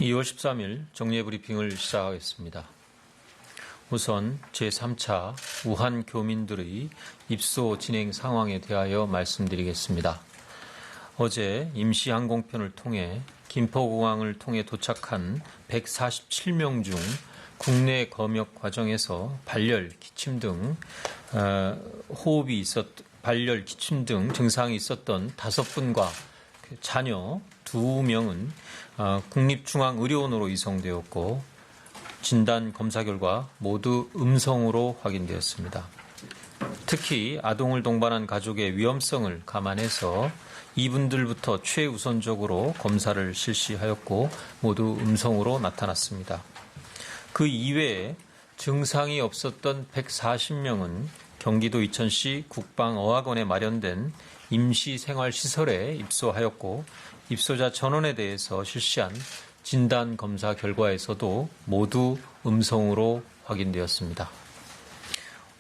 2월 13일 정례 브리핑을 시작하겠습니다. 우선 제3차 우한 교민들의 입소 진행 상황에 대하여 말씀드리겠습니다. 어제 임시항공편을 통해 김포공항을 통해 도착한 147명 중 국내 검역 과정에서 발열, 기침 등 발열, 기침 등 증상이 있었던 5분과 자녀 2명은 국립중앙의료원으로 이송되었고 진단 검사 결과 모두 음성으로 확인되었습니다. 특히 아동을 동반한 가족의 위험성을 감안해서 이분들부터 최우선적으로 검사를 실시하였고 모두 음성으로 나타났습니다. 그 이외에 증상이 없었던 140명은 경기도 이천시 국방어학원에 마련된 임시생활시설에 입소하였고 입소자 전원에 대해서 실시한 진단검사 결과에서도 모두 음성으로 확인되었습니다.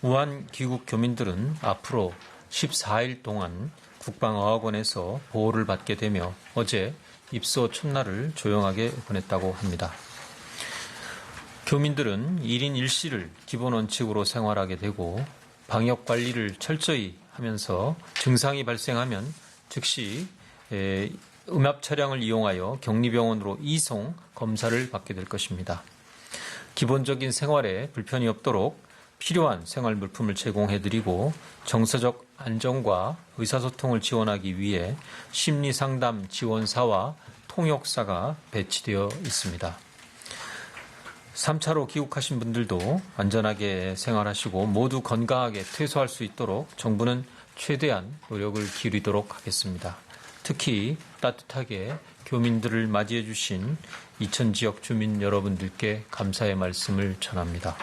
우한 귀국 교민들은 앞으로 14일 동안 국방어학원에서 보호를 받게 되며 어제 입소 첫날을 조용하게 보냈다고 합니다. 교민들은 1인 1실을 기본 원칙으로 생활하게 되고 방역관리를 철저히 하면서 증상이 발생하면 즉시 음압 차량을 이용하여 격리병원으로 이송 검사를 받게 될 것입니다. 기본적인 생활에 불편이 없도록 필요한 생활 물품을 제공해드리고 정서적 안정과 의사소통을 지원하기 위해 심리상담 지원사와 통역사가 배치되어 있습니다. 3차로 귀국하신 분들도 안전하게 생활하시고 모두 건강하게 퇴소할 수 있도록 정부는 최대한 노력을 기울이도록 하겠습니다. 특히 따뜻하게 교민들을 맞이해 주신 이천 지역 주민 여러분들께 감사의 말씀을 전합니다.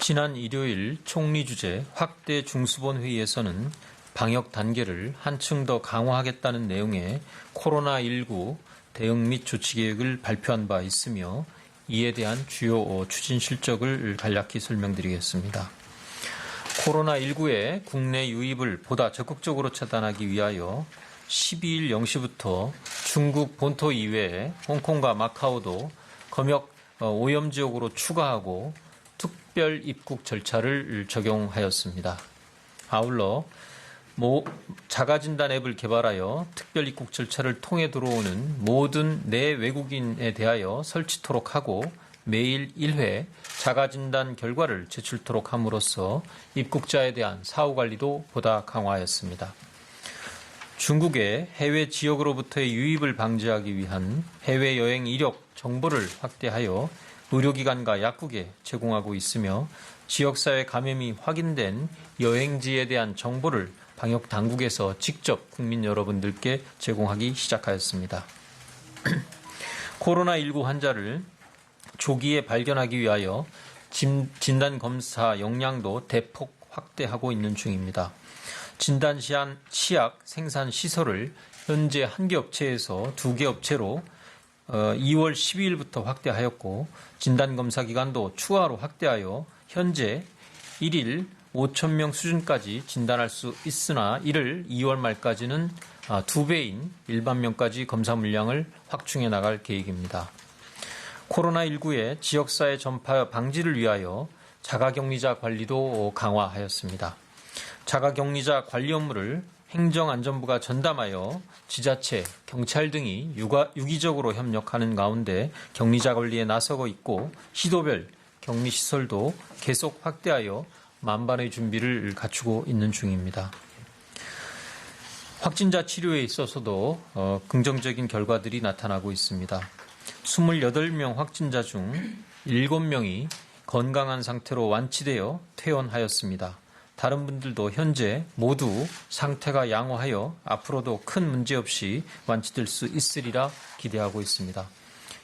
지난 일요일 총리 주재 확대 중수본 회의에서는 방역 단계를 한층 더 강화하겠다는 내용의 코로나19 대응 및 조치 계획을 발표한 바 있으며 이에 대한 주요 추진 실적을 간략히 설명드리겠습니다. 코로나19의 국내 유입을 보다 적극적으로 차단하기 위하여 12일 0시부터 중국 본토 이외에 홍콩과 마카오도 검역 오염지역으로 추가하고 특별 입국 절차를 적용하였습니다. 아울러 자가진단 앱을 개발하여 특별 입국 절차를 통해 들어오는 모든 내외국인에 대하여 설치토록 하고 매일 1회 자가진단 결과를 제출토록 함으로써 입국자에 대한 사후관리도 보다 강화하였습니다. 중국의 해외 지역으로부터의 유입을 방지하기 위한 해외여행 이력 정보를 확대하여 의료기관과 약국에 제공하고 있으며 지역사회 감염이 확인된 여행지에 대한 정보를 방역당국에서 직접 국민 여러분들께 제공하기 시작하였습니다. 코로나19 환자를 조기에 발견하기 위하여 진단검사 역량도 대폭 확대하고 있는 중입니다. 진단 치약 생산 시설을 현재 1개 업체에서 2개 업체로 2월 12일부터 확대하였고 진단검사 기간도 추가로 확대하여 현재 1일 5,000명 수준까지 진단할 수 있으나 이를 2월 말까지는 2배인 1만 명까지 검사 물량을 확충해 나갈 계획입니다. 코로나19의 지역사회 전파 방지를 위하여 자가격리자 관리도 강화하였습니다. 자가격리자 관리 업무를 행정안전부가 전담하여 지자체, 경찰 등이 유기적으로 협력하는 가운데 격리자 관리에 나서고 있고 시도별 격리시설도 계속 확대하여 만반의 준비를 갖추고 있는 중입니다. 확진자 치료에 있어서도 긍정적인 결과들이 나타나고 있습니다. 28명 확진자 중 7명이 건강한 상태로 완치되어 퇴원하였습니다. 다른 분들도 현재 모두 상태가 양호하여 앞으로도 큰 문제 없이 완치될 수 있으리라 기대하고 있습니다.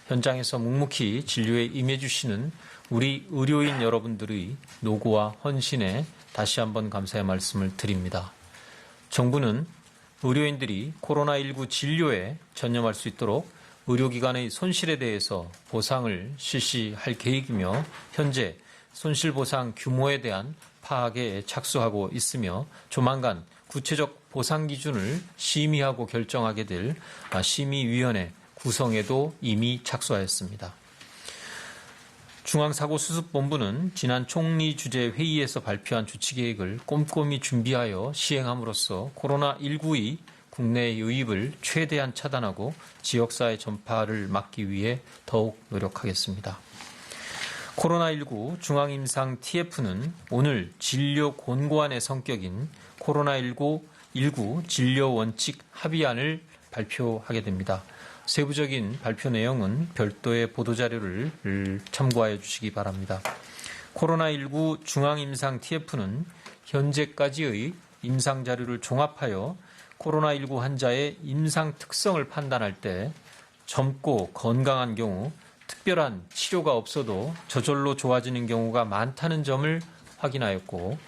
현장에서 묵묵히 진료에 임해 주시는 우리 의료인 여러분들의 노고와 헌신에 다시 한번 감사의 말씀을 드립니다. 정부는 의료인들이 코로나19 진료에 전념할 수 있도록 의료기관의 손실에 대해서 보상을 실시할 계획이며 현재 손실보상 규모에 대한 파악에 착수하고 있으며 조만간 구체적 보상 기준을 심의하고 결정하게 될 심의위원회 구성에도 이미 착수하였습니다. 중앙사고수습본부는 지난 총리 주재 회의에서 발표한 조치계획을 꼼꼼히 준비하여 시행함으로써 코로나19의 국내 유입을 최대한 차단하고 지역사회 전파를 막기 위해 더욱 노력하겠습니다. 코로나19 중앙임상 TF는 오늘 진료 권고안의 성격인 코로나19 진료 원칙 합의안을 발표하게 됩니다. 세부적인 발표 내용은 별도의 보도자료를 참고하여 주시기 바랍니다. 코로나19 중앙임상 TF는 현재까지의 임상자료를 종합하여 코로나19 환자의 임상 특성을 판단할 때 젊고 건강한 경우 특별한 치료가 없어도 저절로 좋아지는 경우가 많다는 점을 확인하였고,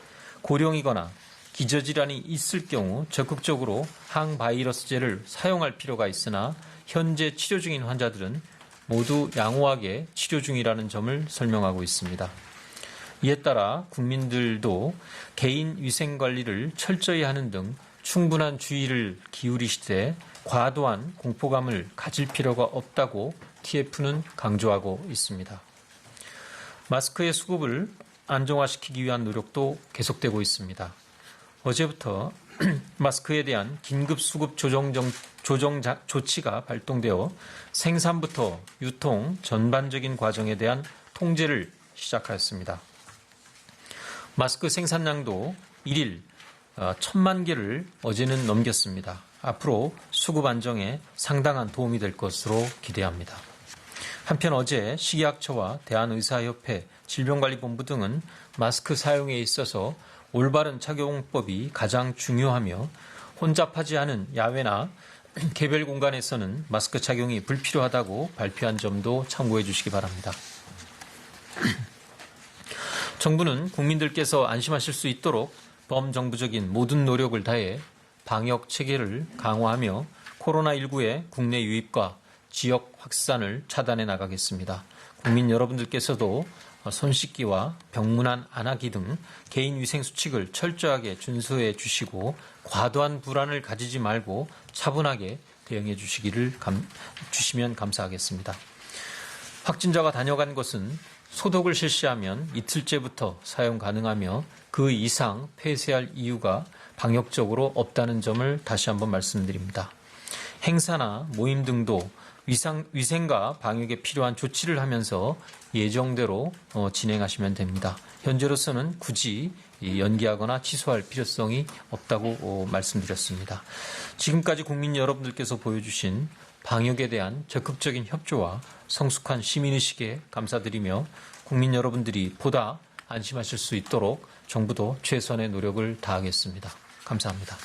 고령이거나 기저질환이 있을 경우 적극적으로 항바이러스제를 사용할 필요가 있으나 현재 치료 중인 환자들은 모두 양호하게 치료 중이라는 점을 설명하고 있습니다. 이에 따라 국민들도 개인 위생 관리를 철저히 하는 등 충분한 주의를 기울이시되 과도한 공포감을 가질 필요가 없다고 TF는 강조하고 있습니다. 마스크의 수급을 안정화시키기 위한 노력도 계속되고 있습니다. 어제부터 마스크에 대한 긴급 수급 조정 조치가 발동되어 생산부터 유통 전반적인 과정에 대한 통제를 시작하였습니다. 마스크 생산량도 1일 1,000만 개를 어제는 넘겼습니다. 앞으로 수급 안정에 상당한 도움이 될 것으로 기대합니다. 한편 어제 식의학처와 대한의사협회, 질병관리본부 등은 마스크 사용에 있어서 올바른 착용법이 가장 중요하며 혼잡하지 않은 야외나 개별 공간에서는 마스크 착용이 불필요하다고 발표한 점도 참고해 주시기 바랍니다. 정부는 국민들께서 안심하실 수 있도록 범정부적인 모든 노력을 다해 방역 체계를 강화하며 코로나19의 국내 유입과 지역 확산을 차단해 나가겠습니다. 국민 여러분들께서도 손 씻기와 병문안 안 하기 등 개인 위생 수칙을 철저하게 준수해 주시고 과도한 불안을 가지지 말고 차분하게 대응해 주시면 감사하겠습니다. 확진자가 다녀간 곳은 소독을 실시하면 이틀째부터 사용 가능하며 그 이상 폐쇄할 이유가 방역적으로 없다는 점을 다시 한번 말씀드립니다. 행사나 모임 등도 위생과 방역에 필요한 조치를 하면서 예정대로 진행하시면 됩니다. 현재로서는 굳이 연기하거나 취소할 필요성이 없다고 말씀드렸습니다. 지금까지 국민 여러분들께서 보여주신 방역에 대한 적극적인 협조와 성숙한 시민의식에 감사드리며 국민 여러분들이 보다 안심하실 수 있도록 정부도 최선의 노력을 다하겠습니다. 감사합니다.